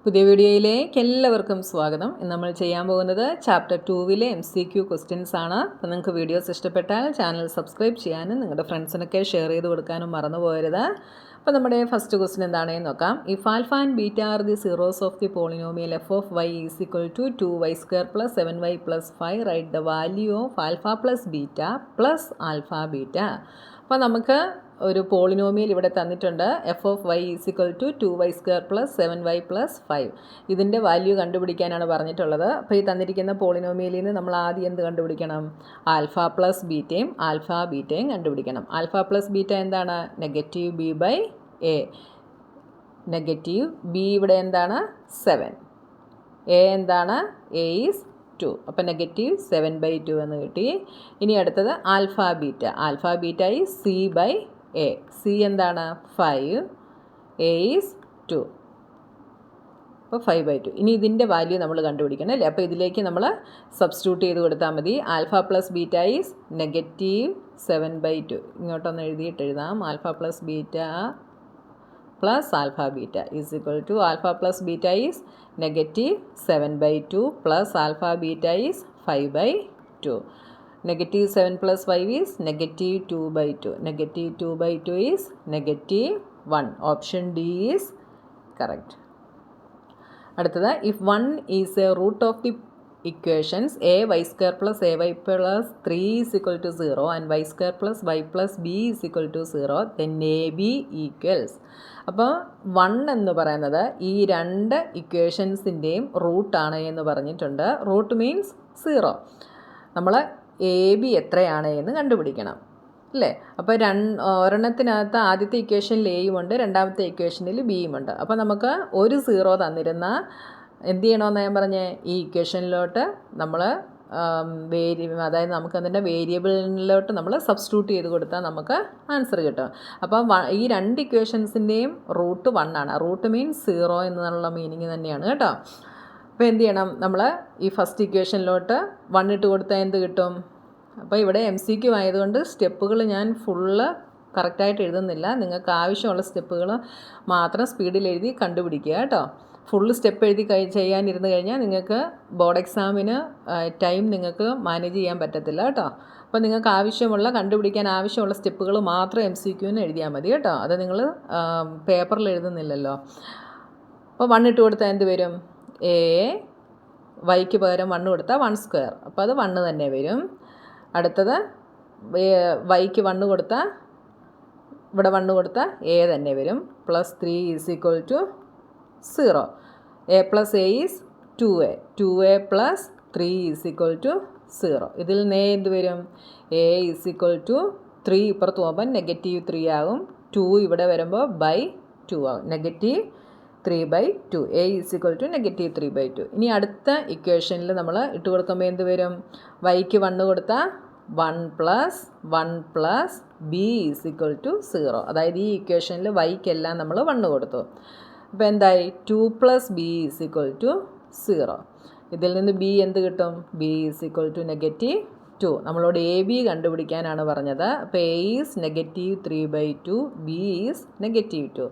പുതിയ വീഡിയോയിലേക്ക് എല്ലാവർക്കും സ്വാഗതം. ഇന്ന് നമ്മൾ ചെയ്യാൻ പോകുന്നത് ചാപ്റ്റർ 2-ലെ MCQ ക്വസ്റ്റ്യൻസ് ആണ്. അപ്പോൾ നിങ്ങൾക്ക് വീഡിയോസ് ഇഷ്ടപ്പെട്ടാൽ ചാനൽ സബ്സ്ക്രൈബ് ചെയ്യാനും നിങ്ങളുടെ ഫ്രണ്ട്സിനൊക്കെ ഷെയർ ചെയ്ത് കൊടുക്കാനും മറന്നു പോകരുത്. അപ്പോൾ നമ്മുടെ ഫസ്റ്റ് ക്വസ്റ്റ്യൻ എന്താണെന്ന് നോക്കാം. If alpha and beta are the zeros of the polynomial f of y is equal to 2y² + 7y + 5 write the value of alpha plus beta plus alpha beta. അപ്പോൾ നമുക്ക് ഒരു പോളിനോമിയൽ ഇവിടെ തന്നിട്ടുണ്ട്. F of y is equal to 2y² + 7y + 5. ഇതിൻ്റെ value കണ്ടുപിടിക്കാനാണ് പറഞ്ഞിട്ടുള്ളത്. അപ്പോൾ ഈ തന്നിരിക്കുന്ന പോളിനോമിയലിൽ നിന്ന് നമ്മൾ ആദ്യം എന്ത് കണ്ടുപിടിക്കണം? ആൽഫ പ്ലസ് ബീറ്റയും ആൽഫ ബീറ്റയും കണ്ടുപിടിക്കണം. ആൽഫ പ്ലസ് ബീറ്റ എന്താണ്? -b/a. നെഗറ്റീവ് ബി ഇവിടെ എന്താണ്? 7. എ എന്താണ്? a is 2. അപ്പോൾ -7/2 എന്ന് കിട്ടി. ഇനി അടുത്തത് alpha beta. Alpha beta is c/a. c എന്താണ്? 5. a is 2. അപ്പോൾ 5/2. ഇനി ഇതിൻ്റെ വാല്യൂ നമ്മൾ കണ്ടുപിടിക്കണം അല്ലേ? അപ്പോൾ ഇതിലേക്ക് നമ്മൾ സബ്സ്റ്റിറ്റ്യൂട്ട് ചെയ്ത് കൊടുത്താൽ മതി. Alpha plus beta is -7/2. ഇങ്ങോട്ടൊന്ന് എഴുതാം. Alpha plus beta plus alpha beta is equal to alpha plus beta is -7/2 plus alpha beta is 5/2. -7 + 5 is -2/2. -2/2 is -1. Option D is correct. അടുത്തത് if 1 is a root of the equations a(y² + ay + 3 is equal to 0 and y² + y + b is equal to 0 then ab equals. അപ്പോൾ 1 എന്ന് പറയുന്നത് ഈ രണ്ട് ഇക്വേഷൻസിൻ്റെയും റൂട്ടാണ് എന്ന് പറഞ്ഞിട്ടുണ്ട്. Root means 0. നമ്മൾ എ ബി എത്രയാണ് എന്ന് കണ്ടുപിടിക്കണം അല്ലേ? അപ്പോൾ ഒരെണ്ണത്തിനകത്ത് ആദ്യത്തെ ഇക്വേഷനിൽ എയും ഉണ്ട്, രണ്ടാമത്തെ ഇക്വേഷനിൽ ബിയും ഉണ്ട്. അപ്പോൾ നമുക്ക് ഒരു 0 തന്നിരുന്ന എന്ത് ചെയ്യണമെന്ന് ഞാൻ പറഞ്ഞേ, ഈ ഇക്വേഷനിലോട്ട് നമ്മൾ അതായത് നമുക്ക് അതിൻ്റെ വേരിയബിളിലോട്ട് നമ്മൾ സബ്സ്റ്റിറ്റ്യൂട്ട് ചെയ്ത് കൊടുത്താൽ നമുക്ക് ആൻസർ കിട്ടും. അപ്പോൾ ഈ രണ്ട് ഇക്വേഷൻസിൻ്റെയും റൂട്ട് 1 ആണ്. റൂട്ട് മീൻസ് 0 എന്നുള്ള മീനിങ് തന്നെയാണ് കേട്ടോ. അപ്പോൾ എന്ത് ചെയ്യണം? നമ്മൾ ഈ ഫസ്റ്റ് ഇക്വേഷനിലോട്ട് 1 ഇട്ട് കൊടുത്താൽ എന്ത് കിട്ടും? അപ്പോൾ ഇവിടെ MCQ ആയതുകൊണ്ട് സ്റ്റെപ്പുകൾ ഞാൻ ഫുള്ള് കറക്റ്റായിട്ട് എഴുതുന്നില്ല. നിങ്ങൾക്ക് ആവശ്യമുള്ള സ്റ്റെപ്പുകൾ മാത്രം സ്പീഡിൽ എഴുതി കണ്ടുപിടിക്കുക കേട്ടോ. ഫുള്ള് സ്റ്റെപ്പ് എഴുതി ചെയ്യാനിരുന്ന് കഴിഞ്ഞാൽ നിങ്ങൾക്ക് ബോർഡ് എക്സാമിന് ടൈം നിങ്ങൾക്ക് മാനേജ് ചെയ്യാൻ പറ്റത്തില്ല കേട്ടോ. അപ്പോൾ നിങ്ങൾക്ക് കണ്ടുപിടിക്കാൻ ആവശ്യമുള്ള സ്റ്റെപ്പുകൾ മാത്രം MCQന് എഴുതിയാൽ മതി കേട്ടോ. അത് നിങ്ങൾ പേപ്പറിൽ എഴുതുന്നില്ലല്ലോ. അപ്പോൾ 1 ഇട്ട് കൊടുത്താൽ എന്ത് വരും? വൈക്ക് പകരം 1 കൊടുത്താൽ 1². അപ്പോൾ അത് 1 തന്നെ വരും. അടുത്തത് വൈക്ക് 1 കൊടുത്താൽ ഇവിടെ 1 കൊടുത്താൽ a തന്നെ വരും. +3 is equal to 0. a + a is 2a. 2a + 3 is equal to 0. ഇതിൽ എന്ത് വരും? a is equal to 3 ഇപ്പുറത്ത് പോകുമ്പോൾ -3 ആകും. 2 ഇവിടെ വരുമ്പോൾ /2 ആകും. -3/2. a is equal to -3/2. ഇനി അടുത്ത ഇക്വേഷനിൽ നമ്മൾ ഇട്ട് കൊടുക്കുമ്പോൾ എന്ത് വരും? വൈക്ക് 1 കൊടുത്താൽ 1 + 1 + b is equal to 0. അതായത് ഈ ഇക്വേഷനിൽ വൈക്കെല്ലാം നമ്മൾ 1 കൊടുത്തു. അപ്പോൾ എന്തായി? 2 + b is equal to 0. ഇതിൽ നിന്ന് b എന്ത് കിട്ടും? b is equal to -2. നമ്മളോട് എ ബി കണ്ടുപിടിക്കാനാണ് പറഞ്ഞത്. അപ്പോൾ a is -3/2, b is -2.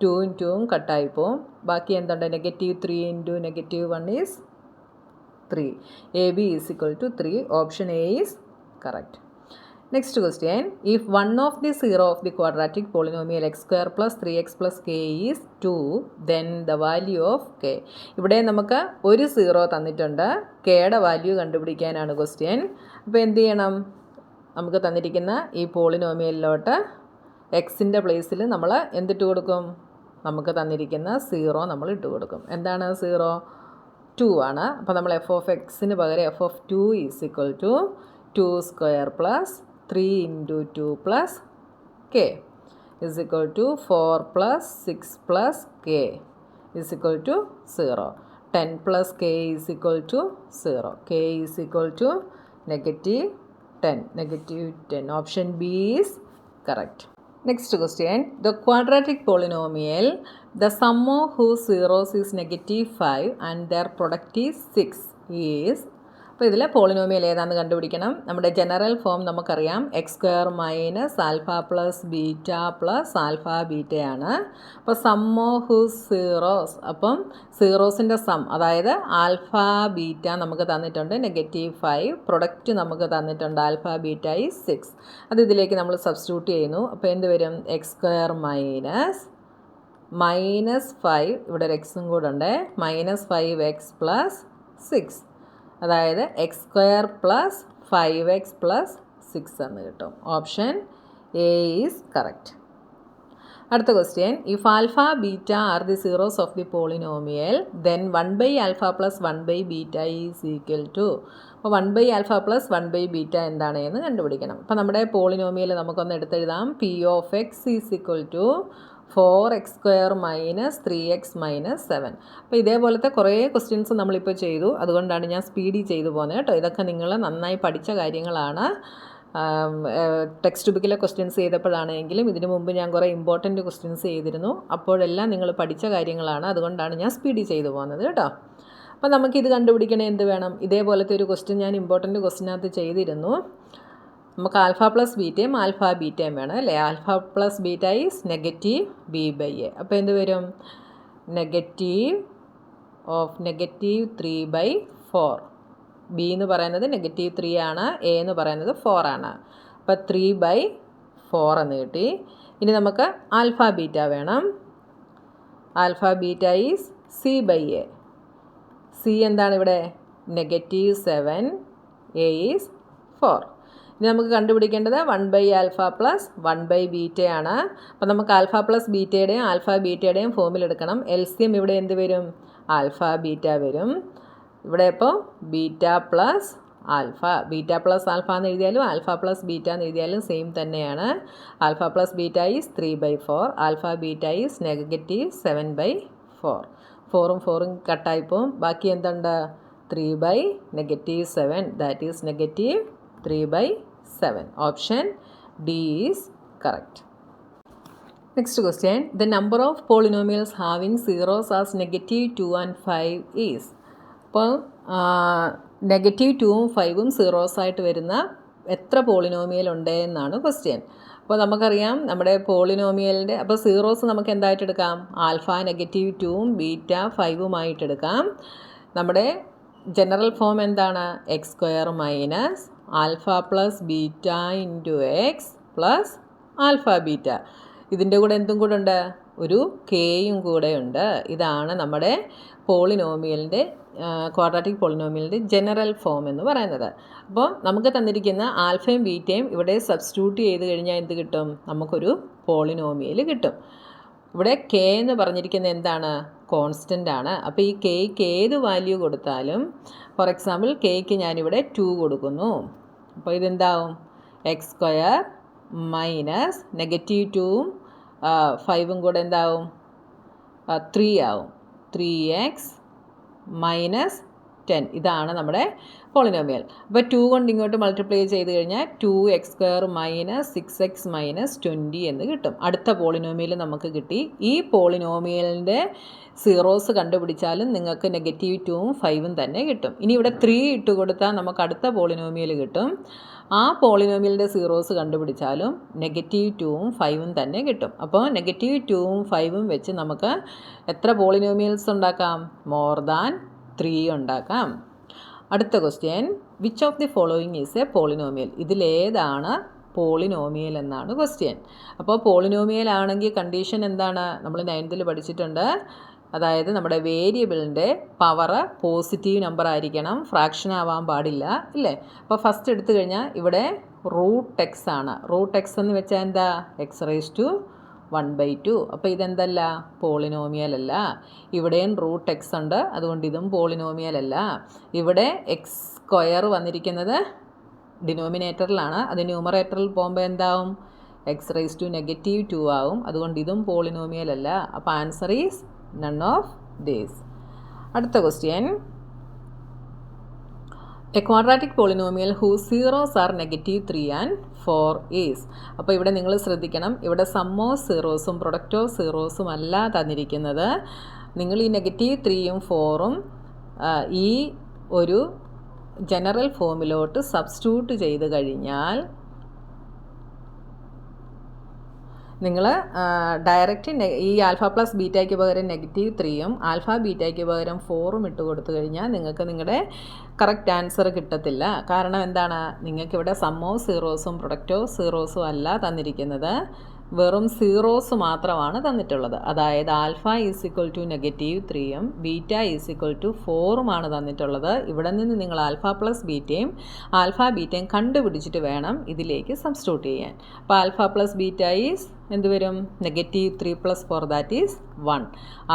2ഉം 2ഉം കട്ടായിപ്പോവും. ബാക്കി എന്തുണ്ട്? -3 × -1 is 3. ab is equal to 3. Option A is correct. Next question. If one of the 0 of the quadratic polynomial x² + 3x + k is 2 then the value of k. ഇവിടെ നമുക്ക് ഒരു 0 തന്നിട്ടുണ്ട്. കെയുടെ value കണ്ടുപിടിക്കാനാണ് question. അപ്പോൾ എന്ത് ചെയ്യണം? നമുക്ക് തന്നിരിക്കുന്ന ഈ പോളിനോമിയലിലോട്ട് എക്സിൻ്റെ പ്ലേസിൽ നമ്മൾ എന്തിട്ട് കൊടുക്കും? നമുക്ക് തന്നിരിക്കുന്ന 0 നമ്മൾ ഇട്ട് കൊടുക്കും. എന്താണ് 0? 2 ആണ്. അപ്പോൾ നമ്മൾ f of xന് പകരം f of 2 is equal to 2² + 3 × 2 + k is equal to 4 + 6 + k is equal to 0. 10 + k is equal to 0. k is equal to -10. -10. Option B is correct. Next question. The quadratic polynomial, the sum of whose zeros is -5 and their product is 6 is അപ്പോൾ ഇതിൽ polynomial ഏതാണെന്ന് കണ്ടുപിടിക്കണം. നമ്മുടെ general form നമുക്കറിയാം, x square minus alpha plus beta plus alpha ബീറ്റയാണ്. അപ്പോൾ sum of zeros, അപ്പം സീറോസിൻ്റെ സം, അതായത് ആൽഫ ബീറ്റ നമുക്ക് തന്നിട്ടുണ്ട് -5, പ്രൊഡക്റ്റ് നമുക്ക് തന്നിട്ടുണ്ട് ആൽഫ ബീറ്റ ഈസ് 6. അത് ഇതിലേക്ക് നമ്മൾ സബ്സ്റ്റിറ്റ്യൂട്ട് ചെയ്യുന്നു. അപ്പോൾ എന്ത് വരും? എക്സ് സ്ക്വയർ മൈനസ് 5, ഇവിടെ ഒരു എക്സും കൂടെ ഉണ്ട്, -5x പ്ലസ് 6, അതായത് X square plus 5x plus 6 എന്ന് കിട്ടും. Option A is correct. അടുത്ത question, if alpha beta are the zeros of the polynomial then 1/α plus 1/β is equal to. അപ്പോൾ 1/α പ്ലസ് 1/β എന്താണ് എന്ന് കണ്ടുപിടിക്കണം. അപ്പോൾ നമ്മുടെ പോളിനോമിയൽ നമുക്കൊന്ന് എടുത്തെഴുതാം. P of x is equal to 4x² minus 3x minus 7. അപ്പോൾ ഇതേപോലത്തെ കുറേ ക്വസ്റ്റ്യൻസ് നമ്മളിപ്പോൾ ചെയ്തു, അതുകൊണ്ടാണ് ഞാൻ സ്പീഡിൽ ചെയ്തു പോകുന്നത് കേട്ടോ. ഇതൊക്കെ നിങ്ങൾ നന്നായി പഠിച്ച കാര്യങ്ങളാണ്. ടെക്സ്റ്റ് ബുക്കിലെ ക്വസ്റ്റ്യൻസ് ചെയ്തപ്പോഴാണെങ്കിലും ഇതിനു മുമ്പ് ഞാൻ കുറേ ഇമ്പോർട്ടൻറ്റ് ക്വസ്റ്റ്യൻസ് ചെയ്തിരുന്നു. അപ്പോഴെല്ലാം നിങ്ങൾ പഠിച്ച കാര്യങ്ങളാണ്, അതുകൊണ്ടാണ് ഞാൻ സ്പീഡിൽ ചെയ്തു പോകുന്നത് കേട്ടോ. അപ്പോൾ നമുക്കിത് കണ്ടുപിടിക്കണേ എന്ത് വേണം? ഇതേപോലത്തെ ഒരു ക്വസ്റ്റ്യൻ ഞാൻ ഇമ്പോർട്ടൻറ്റ് ക്വസ്റ്റ്യനകത്ത് ചെയ്തിരുന്നു. നമുക്ക് ആൽഫ പ്ലസ് ബീറ്റയും ആൽഫ ബീറ്റയും വേണം അല്ലേ. Alpha plus beta is -b/a. അപ്പോൾ എന്ത് വരും? -3/4. ബി എന്ന് പറയുന്നത് -3 ആണ്, എ എന്ന് പറയുന്നത് 4 ആണ്. അപ്പോൾ 3/4 എന്ന് കിട്ടി. ഇനി നമുക്ക് ആൽഫ ബീറ്റ വേണം. Alpha beta is c/a. C എന്താണ് ഇവിടെ? -7, എ ഈസ് 4. ഇനി നമുക്ക് കണ്ടുപിടിക്കേണ്ടത് 1/α പ്ലസ് 1/β ആണ്. അപ്പോൾ നമുക്ക് ആൽഫ പ്ലസ് ബീറ്റയുടെയും ആൽഫ ബീറ്റയുടെയും ഫോമിലെടുക്കണം. LCM ഇവിടെ എന്ത് വരും? ആൽഫ ബീറ്റ വരും. ഇവിടെ ഇപ്പോൾ ബീറ്റ പ്ലസ് ആൽഫ എന്ന് എഴുതിയാലും ആൽഫ പ്ലസ് ബീറ്റ എന്ന് എഴുതിയാലും സെയിം തന്നെയാണ്. Alpha plus beta is 3/4, alpha beta is -7/4. 4ഉം 4ഉം കട്ടായിപ്പോവും. ബാക്കി എന്തുണ്ട്? 3/7, that is -3/7. Option D is correct. Next question, the number of polynomials having zeros as -2 and 5 is. അപ്പോൾ -2ഉം 5ഉം zeros ആയിട്ട് വരുന്ന എത്ര പോളിനോമിയൽ ഉണ്ട് എന്നാണ് ക്വസ്റ്റ്യൻ. അപ്പോൾ നമുക്കറിയാം നമ്മുടെ പോളിനോമിയലിൻ്റെ, അപ്പോൾ സീറോസ് നമുക്ക് എന്തായിട്ട് എടുക്കാം? ആൽഫ -2ഉം ബീറ്റ 5ഉമായിട്ട് എടുക്കാം. നമ്മുടെ ജനറൽ ഫോം എന്താണ്? x² minus alpha plus beta into X plus alpha beta. ഇതിൻ്റെ കൂടെ എന്തും കൂടെ ഉണ്ട്? ഒരു കെയും കൂടെ ഉണ്ട്. ഇതാണ് നമ്മുടെ പോളിനോമിയലിൻ്റെ, ക്വാഡ്രാറ്റിക് പോളിനോമിയലിൻ്റെ ജനറൽ ഫോം എന്ന് പറയുന്നത്. അപ്പോൾ നമുക്ക് തന്നിരിക്കുന്ന ആൽഫയും ബീറ്റയും ഇവിടെ സബ്സ്റ്റിറ്റ്യൂട്ട് ചെയ്ത് കഴിഞ്ഞാൽ എന്ത് കിട്ടും? നമുക്കൊരു പോളിനോമിയൽ കിട്ടും. ഇവിടെ കെ എന്ന് പറഞ്ഞിരിക്കുന്നത് എന്താണ്? കോൺസ്റ്റൻ്റ് ആണ്. അപ്പോൾ ഈ കെയ്ക്ക് ഏത് വാല്യൂ കൊടുത്താലും, ഫോർ എക്സാമ്പിൾ കെയ്ക്ക് ഞാനിവിടെ 2 കൊടുക്കുന്നു. അപ്പോൾ ഇതെന്താവും? x² മൈനസ് -2ഉം 5ഉം കൂടെ എന്താവും? 3 ആവും. 3x minus 10. ഇതാണ് നമ്മുടെ പോളിനോമിയൽ. അപ്പോൾ 2 കൊണ്ട് ഇങ്ങോട്ട് മൾട്ടിപ്ലൈ ചെയ്ത് കഴിഞ്ഞാൽ 2x² മൈനസ് 6x മൈനസ് 20 എന്ന് കിട്ടും. അടുത്ത പോളിനോമിയൽ നമുക്ക് കിട്ടി. ഈ പോളിനോമിയലിൻ്റെ സീറോസ് കണ്ടുപിടിച്ചാലും നിങ്ങൾക്ക് -2ഉം 5ഉം തന്നെ കിട്ടും. ഇനി ഇവിടെ 3 ഇട്ട് കൊടുത്താൽ നമുക്ക് അടുത്ത പോളിനോമിയൽ കിട്ടും. ആ പോളിനോമിയലിൻ്റെ സീറോസ് കണ്ടുപിടിച്ചാലും -2ഉം 5ഉം തന്നെ കിട്ടും. അപ്പോൾ -2ഉം 5ഉം വെച്ച് നമുക്ക് എത്ര പോളിനോമിയൽസ് ഉണ്ടാക്കാം? മോർ ദാൻ 3 ഉണ്ടാക്കാം. അടുത്ത question, which of the following is a polynomial? ഇതിലേതാണ് പോളിനോമിയൽ എന്നാണ് ക്വസ്റ്റ്യൻ. അപ്പോൾ പോളിനോമിയൽ ആണെങ്കിൽ കണ്ടീഷൻ എന്താണ്? നമ്മൾ 9th പഠിച്ചിട്ടുണ്ട്. അതായത് നമ്മുടെ വേരിയബിളിൻ്റെ പവർ പോസിറ്റീവ് നമ്പർ ആയിരിക്കണം, ഫ്രാക്ഷൻ ആവാൻ പാടില്ല ഇല്ലേ. അപ്പോൾ ഫസ്റ്റ് എടുത്തു കഴിഞ്ഞാൽ ഇവിടെ √x ആണ്. √x എന്ന് വെച്ചാൽ എന്താ? x⁻². അപ്പോൾ ഇതെന്തല്ല? പോളിനോമിയൽ അല്ല. ഇവിടെയും √x ഉണ്ട്, അതുകൊണ്ട് ഇതും പോളിനോമിയൽ അല്ല. ഇവിടെ x² വന്നിരിക്കുന്നത് ഡിനോമിനേറ്ററിലാണ്, അത് ന്യൂമറേറ്ററിൽ പോകുമ്പോൾ എന്താവും? x⁻² ആവും, അതുകൊണ്ട് ഇതും പോളിനോമിയൽ അല്ല. അപ്പോൾ answer is none of these. അടുത്ത question, a quadratic polynomial whose zeros are -3 and 4 is. അപ്പോൾ ഇവിടെ നിങ്ങൾ ശ്രദ്ധിക്കണം, ഇവിടെ സം ഓഫ് സീറോസും പ്രൊഡക്റ്റ് ഓഫ് സീറോസും അല്ല തന്നിരിക്കുന്നത്. നിങ്ങൾ ഈ -3ഉം 4ഉം ഈ ഒരു ജനറൽ ഫോമിലോട്ട് സബ്സ്റ്റിറ്റ്യൂട്ട് ചെയ്ത് കഴിഞ്ഞാൽ നിങ്ങൾ ഡയറക്റ്റ് ഈ ആൽഫ പ്ലസ് ബീറ്റയ്ക്ക് പകരം -3യും ആൽഫ ബീറ്റയ്ക്ക് പകരം 4ഉം ഇട്ട് കൊടുത്തു കഴിഞ്ഞാൽ നിങ്ങൾക്ക് നിങ്ങളുടെ കറക്റ്റ് ആൻസർ കിട്ടത്തില്ല. കാരണം എന്താണ്, നിങ്ങൾക്കിവിടെ സം ഓഫ് സീറോസും പ്രൊഡക്റ്റ് ഓഫ് സീറോസും അല്ല തന്നിരിക്കുന്നത്, വെറും സീറോസ് മാത്രമാണ് തന്നിട്ടുള്ളത്. അതായത് ആൽഫ = -3യും ബീറ്റ = 4ഉമാണ് തന്നിട്ടുള്ളത്. ഇവിടെ നിന്ന് നിങ്ങൾ ആൽഫ പ്ലസ് ബീറ്റയും ആൽഫ ബീറ്റയും കണ്ടുപിടിച്ചിട്ട് വേണം ഇതിലേക്ക് സബ്സ്റ്റിറ്റ്യൂട്ട് ചെയ്യാൻ. അപ്പോൾ ആൽഫ പ്ലസ് ബീറ്റ ഈസ് എന്ത് വരും, -3 + 4 ദാറ്റ് ഈസ് 1.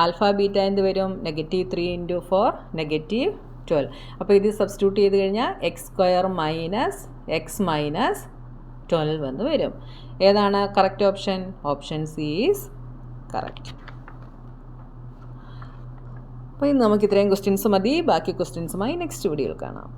ആൽഫ ബീറ്റ എന്ത് വരും, -3 × 4 -12. അപ്പോൾ ഇത് സബ്സ്റ്റിറ്റ്യൂട്ട് ചെയ്ത് കഴിഞ്ഞാൽ x² - x - 12 എന്ന് വരും. ഏതാണ് correct option? Option C is correct. അപ്പോൾ ഇന്ന് നമുക്ക് ഇത്രയും ക്വസ്റ്റ്യൻസ് മതി. ബാക്കി ക്വസ്റ്റ്യൻസുമായി നെക്സ്റ്റ് വീഡിയോയിൽ കാണാം.